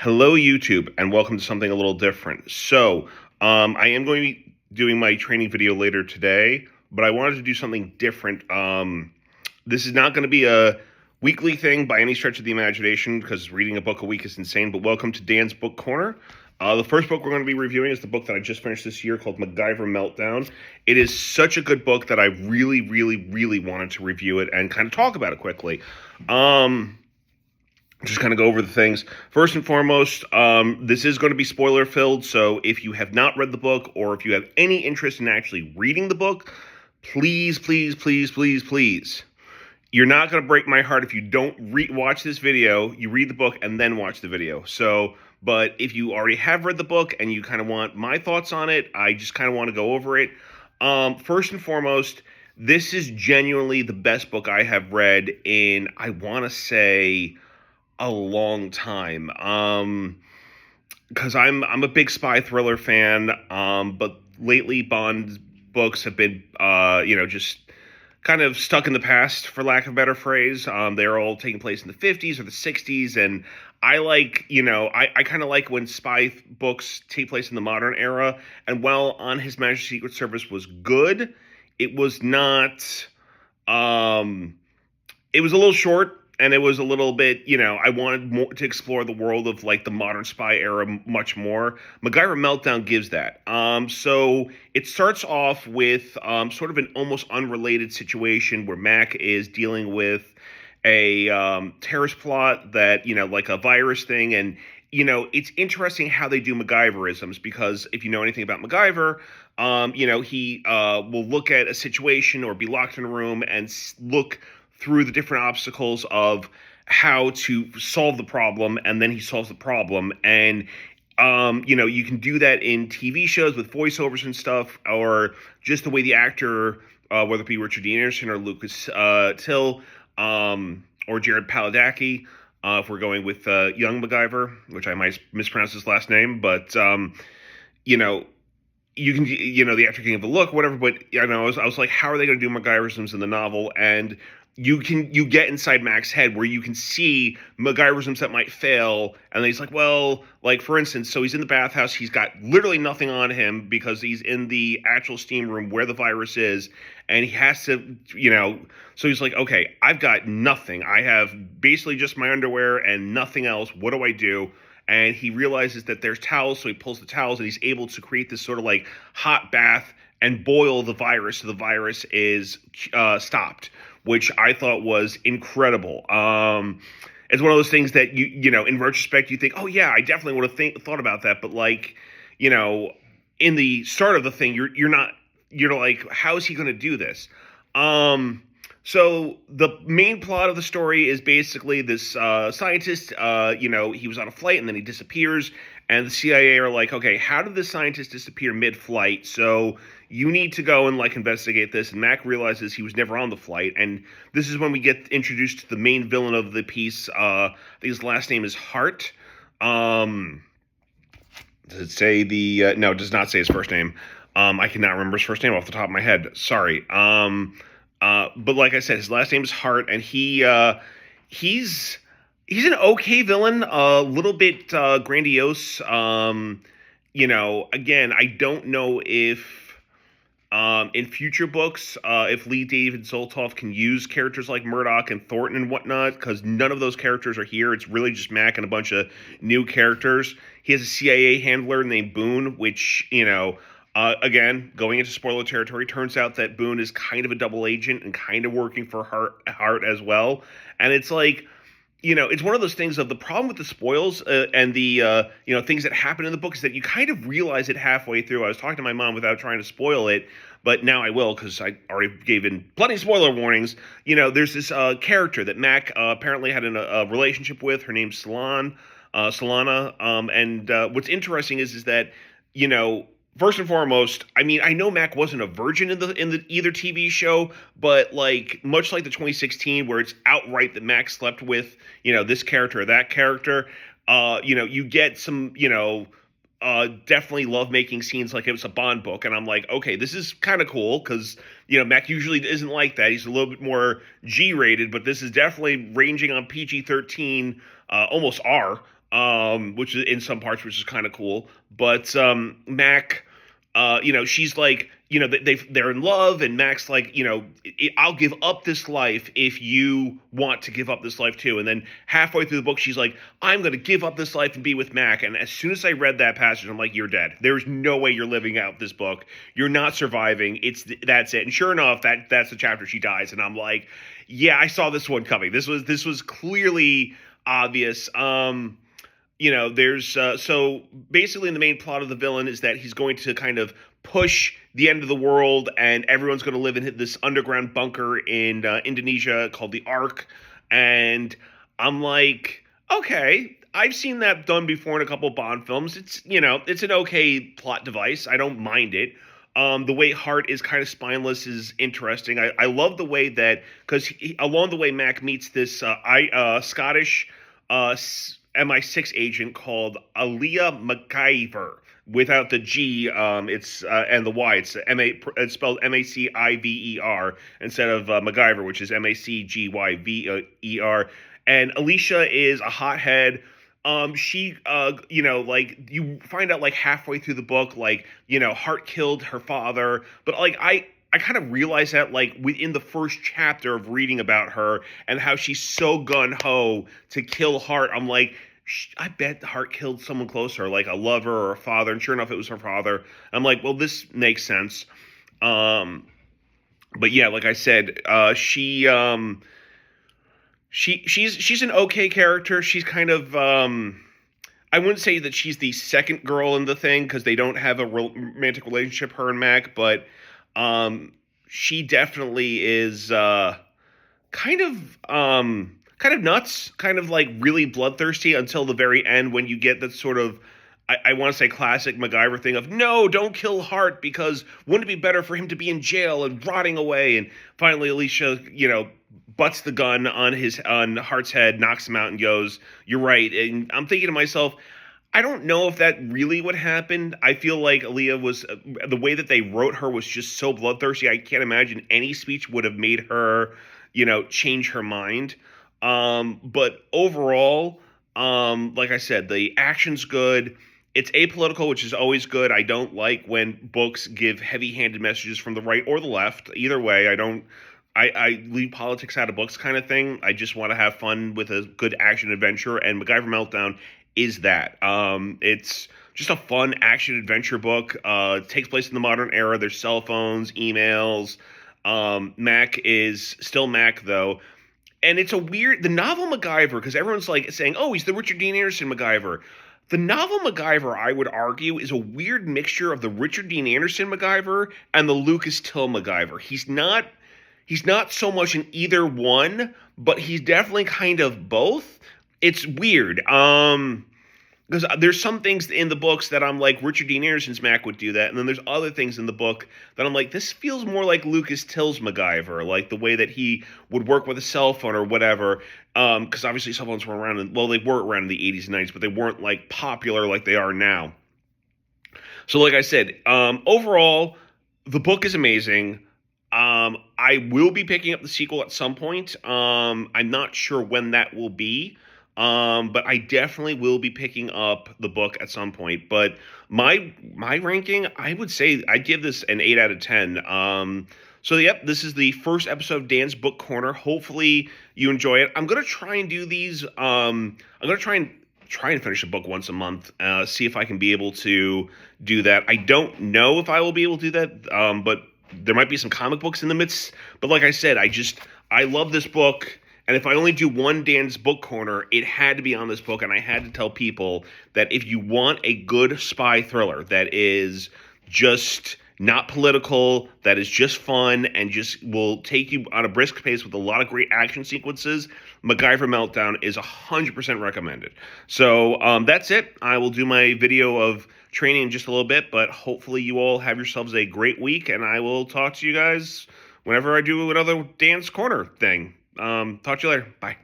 Hello, YouTube, and welcome to something a little different. I am going to be doing my training video later today, but I wanted to do something different. This is not going to be a weekly thing by any stretch of the imagination, because reading a book a week is insane, but welcome to Dan's Book Corner. The first book we're going to be reviewing is the book that I just finished this year called Macgyver Meltdown. It is such a good book that I really wanted to review it and kind of talk about it quickly. Just kind of go over the things. First and foremost, this is going to be spoiler filled, so if you have not read the book or if you have any interest in actually reading the book, please, you're not going to break my heart if you don't watch this video, you read the book and then watch the video. But if you already have read the book and you kind of want my thoughts on it, I just kind of want to go over it. First and foremost, this is genuinely the best book I have read in, I want to say, a long time, because I'm a big spy thriller fan, but lately Bond books have been just kind of stuck in the past, for lack of a better phrase. They're all taking place in the 50s or the 60s, and I like, I kind of like when spy books take place in the modern era. And while On His Majesty's Secret Service was good, it was not, it was a little short. And it was a little bit, I wanted more to explore the world of like the modern spy era much more. Macgyver Meltdown gives that. So it starts off with sort of an almost unrelated situation where Mac is dealing with a terrorist plot that, like a virus thing. And, it's interesting how they do MacGyverisms, because if you know anything about MacGyver, he will look at a situation or be locked in a room and look through the different obstacles of how to solve the problem, and then he solves the problem. And you can do that in TV shows with voiceovers and stuff, or just the way the actor, whether it be Richard Dean Anderson or Lucas Till, or Jared Padalecki, if we're going with young MacGyver, which I might mispronounce his last name, but you can, the actor can give a look, whatever. But I was like, how are they going to do MacGyverisms in the novel? And you get inside Mac's head where you can see MacGyverisms that might fail, and then he's like, well, like for instance, so he's in the bathhouse, he's got literally nothing on him because he's in the actual steam room where the virus is, and he has to, so he's like, okay, I've got nothing. I have basically just my underwear and nothing else. What do I do? And he realizes that there's towels, so he pulls the towels, and he's able to create this sort of like hot bath and boil the virus, so the virus is stopped, which I thought was incredible. It's one of those things that in retrospect, you think, oh yeah, I definitely would have thought about that. But like, in the start of the thing, you're like, how is he going to do this? So the main plot of the story is basically this scientist, he was on a flight and then he disappears, and the CIA are like, okay, how did this scientist disappear mid-flight? So you need to go and like investigate this. And Mac realizes he was never on the flight, and this is when we get introduced to the main villain of the piece. I think his last name is Hart. Does it say the? No, it does not say his first name. I cannot remember his first name off the top of my head. Sorry. But like I said, his last name is Hart, and he's an okay villain, a little bit grandiose. Again, I don't know if in future books, if Lee David Zoltov can use characters like Murdoch and Thornton and whatnot, because none of those characters are here. It's really just Mac and a bunch of new characters. He has a CIA handler named Boone, which, again, going into spoiler territory, turns out that Boone is kind of a double agent and kind of working for Hart as well. And it's like, it's one of those things of the problem with the spoils and the, things that happen in the book is that you kind of realize it halfway through. I was talking to my mom without trying to spoil it, but now I will, because I already gave in plenty of spoiler warnings. There's this character that Mac apparently had a relationship with. Her name's Solana. And what's interesting is that, first and foremost, I mean, I know Mac wasn't a virgin in the either TV show, but like much like the 2016, where it's outright that Mac slept with, this character or that character, you get some, definitely lovemaking scenes like it was a Bond book, and I'm like, okay, this is kind of cool, because Mac usually isn't like that. He's a little bit more G-rated, but this is definitely ranging on PG-13, almost R. which is in some parts, which is kind of cool. But Mac, she's like, they're in love, and Mac's like, I'll give up this life if you want to give up this life too. And then halfway through the book, she's like, I'm going to give up this life and be with Mac. And as soon as I read that passage, I'm like, you're dead. There's no way you're living out this book. You're not surviving. That's it. And sure enough, that's the chapter she dies. And I'm like, yeah, I saw this one coming. This was clearly obvious. There's so basically the main plot of the villain is that he's going to kind of push the end of the world, and everyone's going to live in this underground bunker in Indonesia called the Ark. And I'm like, okay, I've seen that done before in a couple Bond films. It's an okay plot device. I don't mind it. The way Hart is kind of spineless is interesting. I love the way that, because along the way Mac meets this Scottish MI6 agent called Aaliyah Macgyver. Without the G, it's and the Y. It's spelled Maciver instead of MacGyver, which is Macgyver. And Alicia is a hothead. She, like you find out like halfway through the book, like Hart killed her father, but like I kind of realized that like within the first chapter of reading about her and how she's so gun ho to kill Hart. I'm like, I bet Hart killed someone closer, like a lover or a father. And sure enough, it was her father. I'm like, well, this makes sense. But yeah, like I said, she's an okay character. She's kind of I wouldn't say that she's the second girl in the thing because they don't have a romantic relationship, her and Mac, but she definitely is kind of nuts, kind of like really bloodthirsty until the very end when you get that sort of I want to say classic MacGyver thing of no, don't kill Hart because wouldn't it be better for him to be in jail and rotting away? And finally, Alicia, butts the gun on Hart's head, knocks him out, and goes, "You're right." And I'm thinking to myself, I don't know if that really would happen. I feel like Aaliyah was the way that they wrote her was just so bloodthirsty. I can't imagine any speech would have made her, change her mind. But overall, like I said, the action's good. It's apolitical, which is always good. I don't like when books give heavy-handed messages from the right or the left. Either way, I leave politics out of books kind of thing. I just want to have fun with a good action adventure, and Macgyver Meltdown is that. It's just a fun action adventure book. It takes place in the modern era. There's cell phones, emails. Mac is still Mac, though. And it's the novel MacGyver, because everyone's like saying, oh, he's the Richard Dean Anderson MacGyver. The novel MacGyver, I would argue, is a weird mixture of the Richard Dean Anderson MacGyver and the Lucas Till MacGyver. He's not so much in either one, but he's definitely kind of both. It's weird. Because there's some things in the books that I'm like, Richard Dean Anderson's Mac would do that. And then there's other things in the book that I'm like, this feels more like Lucas Till's MacGyver, like the way that he would work with a cell phone or whatever. Because obviously cell phones were around, they were around in the 80s and 90s, but they weren't like popular like they are now. So like I said, overall, the book is amazing. I will be picking up the sequel at some point. I'm not sure when that will be. But I definitely will be picking up the book at some point. But my ranking, I would say I'd give this an 8 out of 10. So yep, this is the first episode of Dan's Book Corner. Hopefully you enjoy it. I'm gonna try and do these. I'm gonna try and finish a book once a month. See if I can be able to do that. I don't know if I will be able to do that. But there might be some comic books in the midst. But like I said, I love this book. And if I only do one Dan's Book Corner, it had to be on this book. And I had to tell people that if you want a good spy thriller that is just not political, that is just fun, and just will take you on a brisk pace with a lot of great action sequences, Macgyver Meltdown is 100% recommended. So that's it. I will do my video of training in just a little bit, but hopefully you all have yourselves a great week, and I will talk to you guys whenever I do another Dan's Corner thing. Talk to you later. Bye.